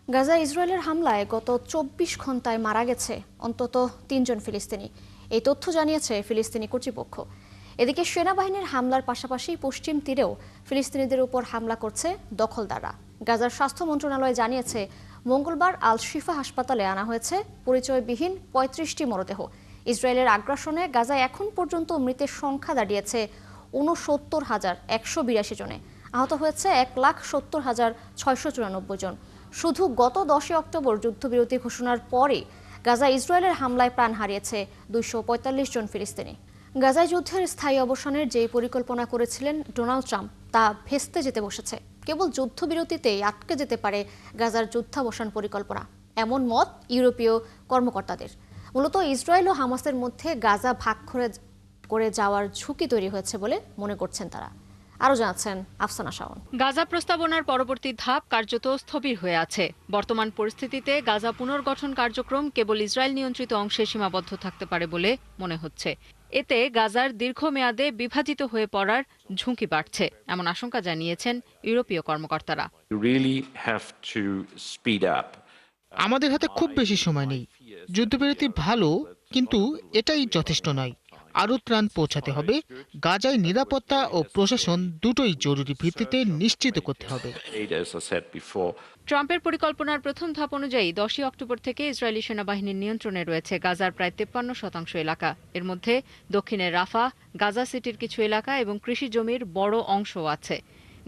গাজায় ইসরায়েলের হামলায় গত ২৪ ঘন্টায় মারা গেছে অন্তত ৩ জন ফিলিস্তিনি। এই তথ্য জানিয়েছে ফিলিস্তিনি কর্তৃপক্ষ। এদিকে সেনাবাহিনীর হামলার পাশাপাশি পশ্চিম তীরেও ফিলিস্তিনিদের উপর হামলা করছে দখলদাররা। গাজার স্বাস্থ্য মন্ত্রণালয় জানিয়েছে, মঙ্গলবার আল শিফা হাসপাতালে আনা হয়েছে পরিচয়বিহীন ৩৫টি মরদেহ। ইসরায়েলের আগ্রাসনে গাজায় এখন পর্যন্ত মৃতের সংখ্যা দাঁড়িয়েছে ৬৯,১৮২ জনে। আহত হয়েছে ১,৭০,৬৯৪ জন। শুধু গত ১০ অক্টোবর যুদ্ধবিরতি ঘোষণার পরে গাজায় ইসরায়েলের হামলায় প্রাণ হারিয়েছে ২৪৫ জন ফিলিস্তিনি। গাজায় যুদ্ধের স্থায়ী অবসানের যে পরিকল্পনা করেছিলেন ডোনাল্ড ট্রাম্প, তা ভেস্তে যেতে বসেছে। কেবল যুদ্ধবিরতিতেই আটকে যেতে পারে গাজার যুদ্ধাবসান পরিকল্পনা, এমন মত ইউরোপীয় কর্মকর্তাদের। মূলত ইসরায়েল ও হামাসের মধ্যে গাজা ভাগ করে যাওয়ার ঝুঁকি তৈরি হয়েছে বলে মনে করছেন তারা। আরও জানাচ্ছেন আফসানা শাওন। গাজা প্রস্তাবনার পরবর্তী ধাপ কার্যত স্থবির হয়ে আছে। বর্তমান পরিস্থিতিতে গাজা পুনর্গঠন কার্যক্রম কেবল ইসরায়েল নিয়ন্ত্রিত অংশে সীমাবদ্ধ থাকতে পারে বলে মনে হচ্ছে। এতে গাজার দীর্ঘমেয়াদে বিভাজিত হয়ে পড়ার ঝুঁকি বাড়ছে, এমন আশঙ্কা জানিয়েছেন ইউরোপীয় কর্মকর্তারা। আমাদের হাতে খুব বেশি সময় নেই। যুদ্ধবিরতি ভালো, কিন্তু এটাই যথেষ্ট নয়। আরও ত্রাণ পৌঁছাতে হবে। গাজায় নিরাপত্তা ও প্রশাসন দুটোই জরুরি ভিত্তিতে নিশ্চিত করতে হবে। ট্রাম্পের পরিকল্পনার প্রথম ধাপ অনুযায়ী ১০ অক্টোবর থেকে ইসরায়েলি সেনাবাহিনীর নিয়ন্ত্রণে রয়েছে গাজার প্রায় ৫৩% এলাকা। এর মধ্যে দক্ষিণের রাফা, গাজা সিটির কিছু এলাকা এবং কৃষি জমির বড় অংশও আছে।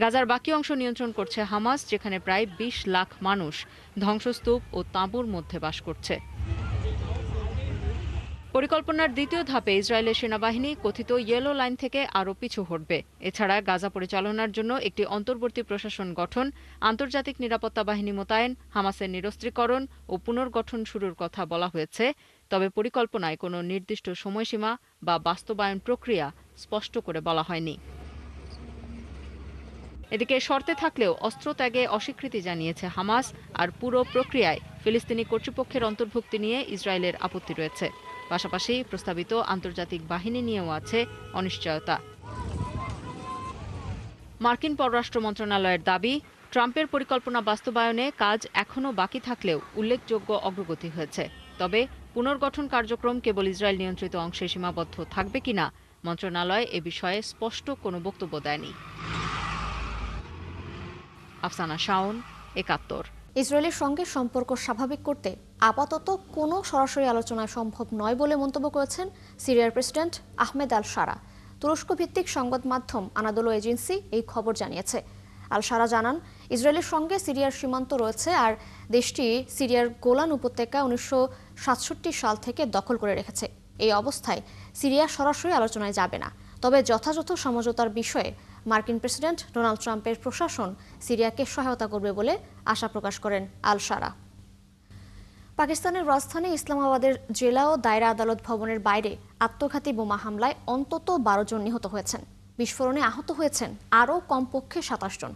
গাজার বাকি অংশ নিয়ন্ত্রণ করছে হামাস, যেখানে প্রায় ২০ লাখ মানুষ ধ্বংসস্তূপ ও তাঁবুর মধ্যে বাস করছে। পরিকল্পনার দ্বিতীয় ধাপে ইসরায়েলের সেনাবাহিনী কথিত ইয়েলো লাইন থেকে আরও পিছু হটবে। এছাড়া গাজা পরিচালনার জন্য একটি অন্তর্বর্তী প্রশাসন গঠন, আন্তর্জাতিক নিরাপত্তা বাহিনী মোতায়েন, হামাসের নিরস্ত্রীকরণ ও পুনর্গঠন শুরুর কথা বলা হয়েছে। তবে পরিকল্পনায় কোনো নির্দিষ্ট সময়সীমা বা বাস্তবায়ন প্রক্রিয়া স্পষ্ট করে বলা হয়নি। এদিকে শর্তে থাকলেও অস্ত্র ত্যাগে অস্বীকৃতি জানিয়েছে হামাস, আর পুরো প্রক্রিয়ায় ফিলিস্তিনি কর্তৃপক্ষের অন্তর্ভুক্তি নিয়ে ইসরায়েলের আপত্তি রয়েছে। পাশাপাশি প্রস্তাবিত আন্তর্জাতিক বাহিনী নিয়েও আছে অনিশ্চয়তা। মার্কিন পররাষ্ট্র মন্ত্রণালয়ের দাবি, ট্রাম্পের পরিকল্পনা বাস্তবায়নে কাজ এখনও বাকি থাকলেও উল্লেখযোগ্য অগ্রগতি হয়েছে। তবে পুনর্গঠন কার্যক্রম কেবল ইসরায়েল নিয়ন্ত্রিত অংশে সীমাবদ্ধ থাকবে কিনা মন্ত্রণালয় এ বিষয়ে স্পষ্ট কোনো বক্তব্য দেয়নি। আফসানা শাওন, ৭১। ইসরায়েলের সঙ্গে সম্পর্ক স্বাভাবিক করতে আপাতত কোনো সরাসরি আলোচনা সম্ভব নয় বলে মন্তব্য করেছেন সিরিয়ার প্রেসিডেন্ট আহমেদ আল শারা। তুরস্ক ভিত্তিক সংবাদ মাধ্যম আনাদোলো এজেন্সি এই খবর জানিয়েছে। আল শারা জানান, ইসরায়েলের সঙ্গে সিরিয়ার সীমান্ত রয়েছে, আর দেশটি সিরিয়ার গোলান উপত্যকা ১৯৬৭ সাল থেকে দখল করে রেখেছে। এই অবস্থায় সিরিয়া সরাসরি আলোচনায় যাবে না। তবে যথাযথ সমঝোতার বিষয়ে মার্কিন প্রেসিডেন্ট ডোনাল্ড ট্রাম্পের প্রশাসন সিরিয়াকে সহায়তা করবে বলে আশা প্রকাশ করেন আল শারা। পাকিস্তানের রাজধানী ইসলামাবাদের জেলা ও দায়রা আদালত ভবনের বাইরে আত্মঘাতী বোমা হামলায় অন্তত ১২ জন নিহত হয়েছেন। বিস্ফোরণে আহত হয়েছেন আরও কমপক্ষে ২৭ জন।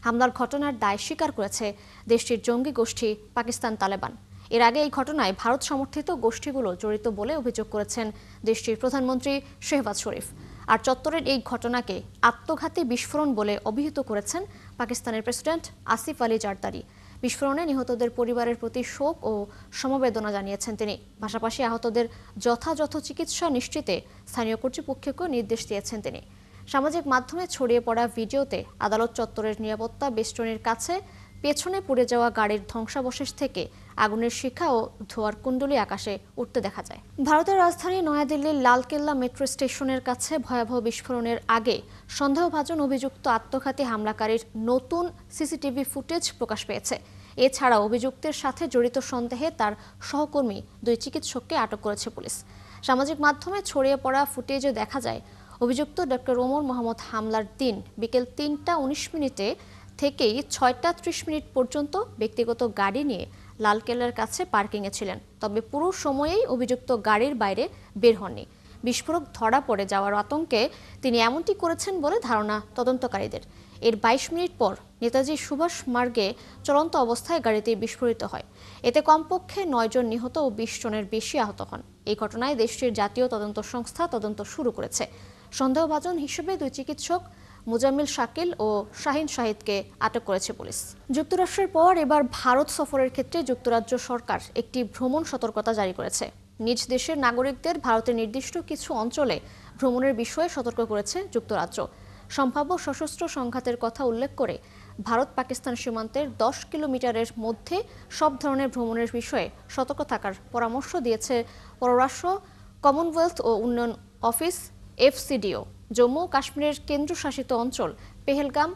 হামলার ঘটনার দায় স্বীকার করেছে দেশটির জঙ্গি গোষ্ঠী পাকিস্তান তালেবান। এর আগে এই ঘটনায় ভারত সমর্থিত গোষ্ঠীগুলো জড়িত বলে অভিযোগ করেছেন দেশটির প্রধানমন্ত্রী শেহবাজ শরীফ। আর চত্বরের এই ঘটনাকে আত্মঘাতী বিস্ফোরণ বলে অভিহিত করেছেন পাকিস্তানের প্রেসিডেন্ট আসিফ আলী জারদারি। বিস্ফোরণে নিহতদের পরিবারের প্রতি শোক ও সমবেদনা জানিয়েছেন তিনি। পাশাপাশি আহতদের যথাযথ চিকিৎসা নিশ্চিতে স্থানীয় কর্তৃপক্ষকে নির্দেশ দিয়েছেন তিনি। সামাজিক মাধ্যমে ছড়িয়ে পড়া ভিডিওতে আদালত চত্বরের নিরাপত্তা বেষ্টনীর কাছে পেছনে পড়ে যাওয়া গাড়ির ধ্বংসাবশেষ থেকে আগুনের শিখা ও ধোঁয়ার কুণ্ডলী আকাশে উঠতে দেখা যায়। ভারতের রাজধানী নয়াদিল্লির লালকেল্লা মেট্রো স্টেশনের কাছে ভয়াবহ বিস্ফোরণের আগে সন্দেহভাজন অভিযুক্ত আত্মঘাতী হামলাকারীর নতুন সিসিটিভি ফুটেজ প্রকাশ পেয়েছে। এছাড়া অভিযুক্তের সাথে জড়িত সন্দেহে তার সহকর্মী ২ চিকিৎসককে আটক করেছে পুলিশ। সামাজিক মাধ্যমে ছড়িয়ে পড়া ফুটেজে দেখা যায়, অভিযুক্ত ডক্টর ওমর মোহাম্মদ হামলার দিন বিকেল ৩টা ১৯ থেকেই ৬টা ৩০ পর্যন্ত ব্যক্তিগত গাড়ি নিয়ে লালকেল্লার কাছে পার্কিংয়ে ছিলেন। তবে পুরো সময়েই অভিযুক্ত গাড়ির বাইরে বের হননি। বিস্ফোরক ধরা পড়ে যাওয়ার আতঙ্কে তিনি এমনটি করেছেন বলে ধারণা তদন্তকারীদের। এর ২২ মিনিট পর নেতাজি সুভাষ মার্গে চলন্ত অবস্থায় গাড়িটি বিস্ফোরিত হয়। এতে কমপক্ষে ৯ জন নিহত ও ২০ জনের বেশি আহত হন। এই ঘটনায় দেশটির জাতীয় তদন্ত সংস্থা তদন্ত শুরু করেছে। সন্দেহভাজন হিসেবে ২ চিকিৎসক মুজাম্মিল শাকিল ও শাহিন শাহিদকে আটক করেছে পুলিশ। যুক্তরাষ্ট্রের পর এবার ভারত সফরের ক্ষেত্রে যুক্তরাজ্য সরকার একটি ভ্রমণ সতর্কতা জারি করেছে। নিজ দেশের নাগরিকদের ভারতের নির্দিষ্ট কিছু অঞ্চলে ভ্রমণের বিষয়ে সতর্ক করেছে যুক্তরাজ্য। সম্ভাব্য সশস্ত্র সংঘাতের কথা উল্লেখ করে ভারত পাকিস্তান সীমান্তের 10 কিলোমিটারের মধ্যে সব ধরনের ভ্রমণের বিষয়ে সতর্ক থাকার পরামর্শ দিয়েছে পররাষ্ট্র, কমনওয়েলথ ও উন্নয়ন অফিস FCDO। জম্মু ও কাশ্মীরের কেন্দ্রশাসিত অঞ্চল পেহেলগাম,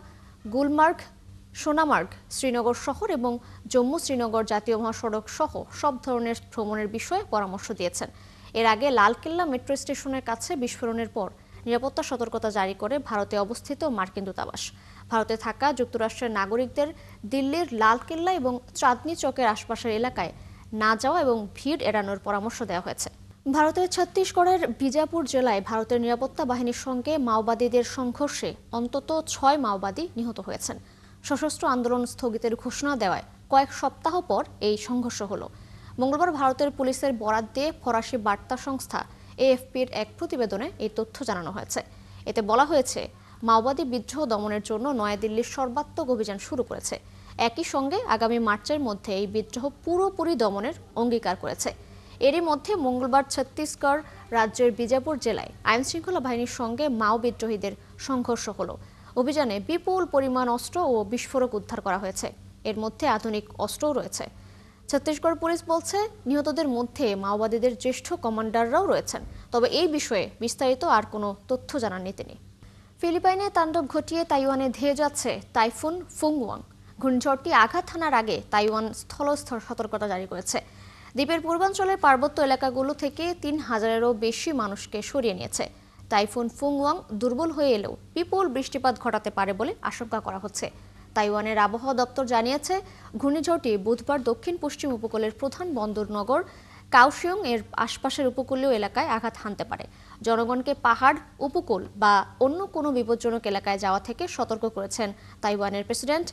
গুলমার্গ, সোনামার্গ, শ্রীনগর শহর এবং জম্মু শ্রীনগর জাতীয় মহাসড়ক সহ সব ধরনের ভ্রমণের বিষয়ে পরামর্শ দিয়েছেন। এর আগে লালকেল্লা মেট্রো স্টেশনের কাছে বিস্ফোরণের পর নিরাপত্তা সতর্কতা জারি করে ভারতে অবস্থিত মার্কিন দূতাবাস। ভারতে থাকা যুক্তরাষ্ট্রের নাগরিকদের দিল্লির লালকেল্লা এবং চাঁদনি চকের আশপাশের এলাকায় না যাওয়া এবং ভিড় এড়ানোর পরামর্শ দেওয়া হয়েছে। ভারতের ছত্তিশগড়ের বিজাপুর জেলায় ভারতের নিরাপত্তা বাহিনীর সঙ্গে মাওবাদীদের সংঘর্ষে অন্তত 6 মাওবাদী নিহত হয়েছেন। সশস্ত্র আন্দোলন স্থগিতের ঘোষণা দেওয়ায় কয়েক সপ্তাহ পর এই সংঘর্ষ হলো। মঙ্গলবার ভারতের পুলিশের বরাত দিয়ে ফরাসি বার্তা সংস্থা AFPর এক প্রতিবেদনে এই তথ্য জানানো হয়েছে। এতে বলা হয়েছে, মাওবাদী বিদ্রোহ দমনের জন্য নয়াদিল্লির সর্বাত্মক অভিযান শুরু করেছে। একই সঙ্গে আগামী মার্চের মধ্যে এই বিদ্রোহ পুরোপুরি দমনের অঙ্গীকার করেছে। এরই মধ্যে মঙ্গলবার ছত্তিশগড় রাজ্যের বিজাপুর জেলায় আইনশৃঙ্খলা বাহিনীর সঙ্গে মাও বিদ্রোহীদের সংঘর্ষ হলো। অভিযানে বিপুল পরিমাণ অস্ত্র ও বিস্ফোরক উদ্ধার করা হয়েছে। এর মধ্যে আধুনিক অস্ত্রও রয়েছে। ছত্তিশগড় পুলিশ বলছে, নিহতদের মধ্যে মাওবাদীদের জ্যেষ্ঠ কমান্ডাররাও রয়েছেন। তবে এই বিষয়ে বিস্তারিত আর কোনো তথ্য জানাননি তিনি। ফিলিপাইনে তাণ্ডব ঘটিয়ে তাইওয়ানে ধেয়ে যাচ্ছে টাইফুন ফুংওয়াং। ঘূর্ণিঝড়টি আঘাত হানার আগে তাইওয়ান স্থলস্তর সতর্কতা জারি করেছে। দ্বীপের পূর্বাঞ্চলের পার্বত্য এলাকাগুলো থেকে 3000-এরও বেশি মানুষকে সরিয়ে নিয়েছে। টাইফুন ফুংওয়াং দুর্বল হয়ে এলেও বিপুল বৃষ্টিপাত ঘটাতে পারে বলে আশঙ্কা করা হচ্ছে। তাইওয়ানের আবহাওয়া দপ্তর জানিয়েছে, ঘূর্ণিঝড়টি বুধবার দক্ষিণ পশ্চিম উপকূলের প্রধান বন্দর নগর কাওশিয়ং এর আশপাশের উপকূলীয় এলাকায় আঘাত হানতে পারে। জনগণকে পাহাড়, উপকূল বা অন্য কোনো বিপজ্জনক এলাকায় যাওয়া থেকে সতর্ক করেছেন তাইওয়ানের প্রেসিডেন্ট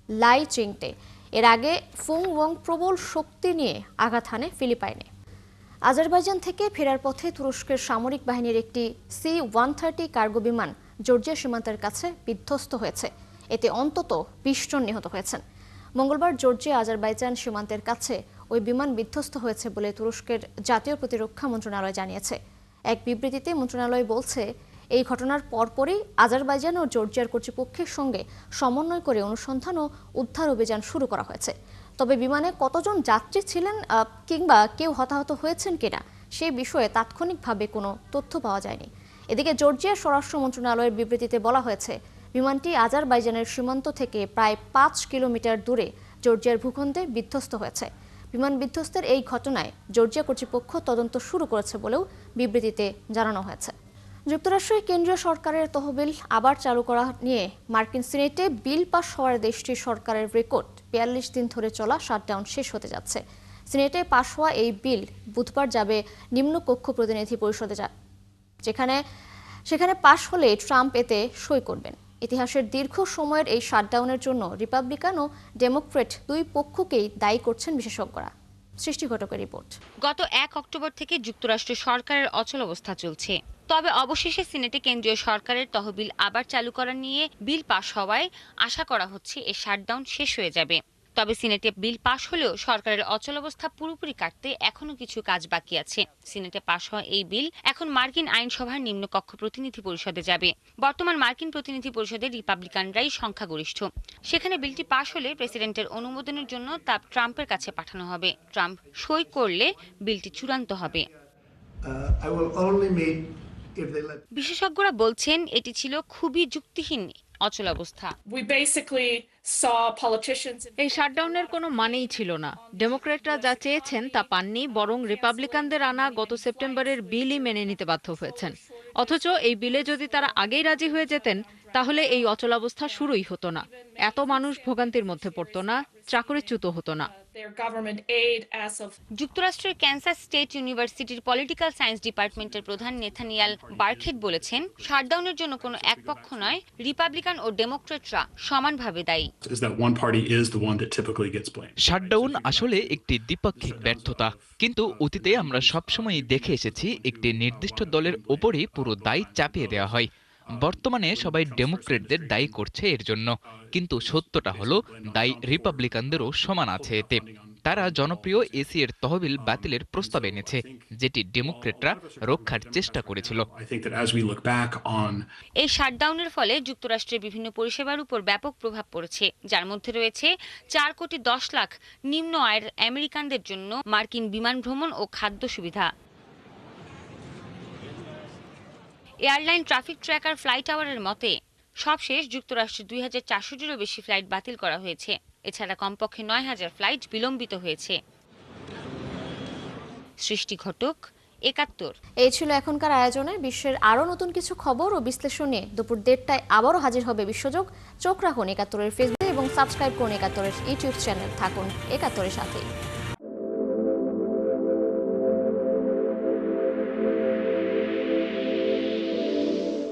লাই চিংতে। এর আগে ফুংওয়াং প্রবল শক্তি নিয়ে আঘাত হানে ফিলিপাইনে। আজারবাইজান থেকে ফেরার পথে তুরস্কের সামরিক বাহিনীর একটি C-130 কার্গো বিমান জর্জিয়া সীমান্তের কাছে বিধ্বস্ত হয়েছে। এতে অন্তত 20 জন নিহত হয়েছেন। মঙ্গলবার জর্জিয়া আজারবাইজান সীমান্তের কাছে ওই বিমান বিধ্বস্ত হয়েছে বলে তুরস্কের জাতীয় প্রতিরক্ষা মন্ত্রণালয় জানিয়েছে। এক বিবৃতিতে মন্ত্রণালয় বলছে, এই ঘটনার পরপরই আজারবাইজান ও জর্জিয়ার কর্তৃপক্ষের সঙ্গে সমন্বয় করে অনুসন্ধান ও উদ্ধার অভিযান শুরু করা হয়েছে। তবে বিমানে কতজন যাত্রী ছিলেন কিংবা কেউ হতাহত হয়েছেন কিনা সে বিষয়ে তাৎক্ষণিকভাবে কোনো তথ্য পাওয়া যায়নি। এদিকে জর্জিয়ার স্বরাষ্ট্র মন্ত্রণালয়ের বিবৃতিতে বলা হয়েছে, বিমানটি আজারবাইজানের সীমান্ত থেকে প্রায় 5 কিলোমিটার দূরে জর্জিয়ার ভূখণ্ডে বিধ্বস্ত হয়েছে। বিমান বিধ্বস্তের এই ঘটনায় জর্জিয়া কর্তৃপক্ষ তদন্ত শুরু করেছে বলেও বিবৃতিতে জানানো হয়েছে। যুক্তরাষ্ট্রের কেন্দ্রীয় সরকারের তহবিল আবার চালু করা নিয়ে মার্কিন সিনেটে বিল পাস হওয়ার দেশটির সরকারের রেকর্ড 42 দিন ধরে চলা শাটডাউন শেষ হতে যাচ্ছে। সিনেটে পাস হওয়া এই বিল বুধবার যাবে নিম্নকক্ষ প্রতিনিধি পরিষদে, সেখানে পাশ হলে ট্রাম্প এতে সই করবেন। ইতিহাসের দীর্ঘ সময়ের এই শাটডাউনের জন্য রিপাবলিকান ও ডেমোক্রেট দুই পক্ষকেই দায়ী করছেন বিশেষজ্ঞরা। সৃষ্টি ঘটকের রিপোর্ট। গত 1 অক্টোবর থেকে যুক্তরাষ্ট্র সরকারের অচলাবস্থা চলছে। তবে অবশেষে সিনেটে কেন্দ্রীয় সরকারের তহবিল আবার চালু করা নিয়ে বিল পাশ হওয়ায় আশা করা হচ্ছে এই শাটডাউন শেষ হয়ে যাবে। তবে সিনেটে বিল পাশ হলেও সরকারের অচলাবস্থা পুরোপুরি কাটতে এখনো কিছু কাজ বাকি আছে। সিনেটে পাশ হওয়া এই বিল এখন মার্কিন আইনসভার নিম্নকক্ষ প্রতিনিধি পরিষদে যাবে। বর্তমান মার্কিন প্রতিনিধি পরিষদে রিপাবলিকানরাই সংখ্যাগরিষ্ঠ। সেখানে বিলটি পাশ হলে প্রেসিডেন্টের অনুমোদনের জন্য তা ট্রাম্পের কাছে পাঠানো হবে। ট্রাম্প সই করলে বিলটি চূড়ান্ত হবে। বিশেষজ্ঞরা বলছেন, এটি ছিল খুবই যুক্তিহীন অচলাবস্থা। এই শাটডাউনের কোনো মানেই ছিল না। ডেমোক্রেটরা যা চেয়েছেন তা পাননি, বরং রিপাবলিকানদের আনা গত সেপ্টেম্বরের বিলই মেনে নিতে বাধ্য হয়েছেন। অথচ এই বিলে যদি তারা আগেই রাজি হয়ে যেতেন তাহলে এই অচলাবস্থা শুরুই হতো না, এত মানুষ ভোগান্তির মধ্যে পড়তো না, চাকরিচ্যুত হতো না। যুক্তরাষ্ট্রের ক্যানসাস স্টেট ইউনিভার্সিটির পলিটিক্যাল সায়েন্স ডিপার্টমেন্টের প্রধান নেথানিয়াল বার্কেট বলেছেন, শাটডাউনের জন্য কোনো এক পক্ষ নয়, রিপাবলিকান ও ডেমোক্রেটরা সমানভাবে দায়ী। শাটডাউন আসলে একটি দ্বিপাক্ষিক ব্যর্থতা, কিন্তু অতীতে আমরা সবসময়ই দেখে এসেছি একটি নির্দিষ্ট দলের ওপরই পুরো দায় চাপিয়ে দেওয়া হয়। বর্তমানে সবাই ডেমোক্রেটদের দায়ী করছে এর জন্য, কিন্তু সত্যটা হলো দায়ী রিপাবলিকানদেরও সমান আছে এতে। তারা জনপ্রিয় এসি এর তহবিল বাতিলের প্রস্তাব এনেছে, যেটি ডেমোক্রেটরা রক্ষার চেষ্টা করেছিল। এই শাটডাউনের ফলে যুক্তরাষ্ট্রের বিভিন্ন পরিষেবার উপর ব্যাপক প্রভাব পড়েছে, যার মধ্যে রয়েছে 4 কোটি 10 লাখ নিম্ন আয়ের আমেরিকানদের জন্য মার্কিন বিমান ভ্রমণ ও খাদ্য সুবিধা। এয়ারলাইন ট্রাফিক ট্র্যাকার ফ্লাইট আওয়ারের মতে সবশেষ যুক্তরাষ্ট্রে 2400-টিরও বেশি ফ্লাইট বাতিল করা হয়েছে। এছাড়া কমপক্ষে 9000 ফ্লাইট বিলম্বিত হয়েছে। সৃষ্টি ঘটক, ৭১। এই ছিল এখনকার আয়োজনে। বিশ্বের আরও নতুন কিছু খবর ও বিশ্লেষণ নিয়ে দুপুর 1:30টায় আবারও হাজির হবে বিশ্বযোগ। চোখ রাখুন ৭১-এর ফেসবুক এবং সাবস্ক্রাইব করুন ৭১-এর ইউটিউব চ্যানেল। থাকুন ৭১-এর সাথে।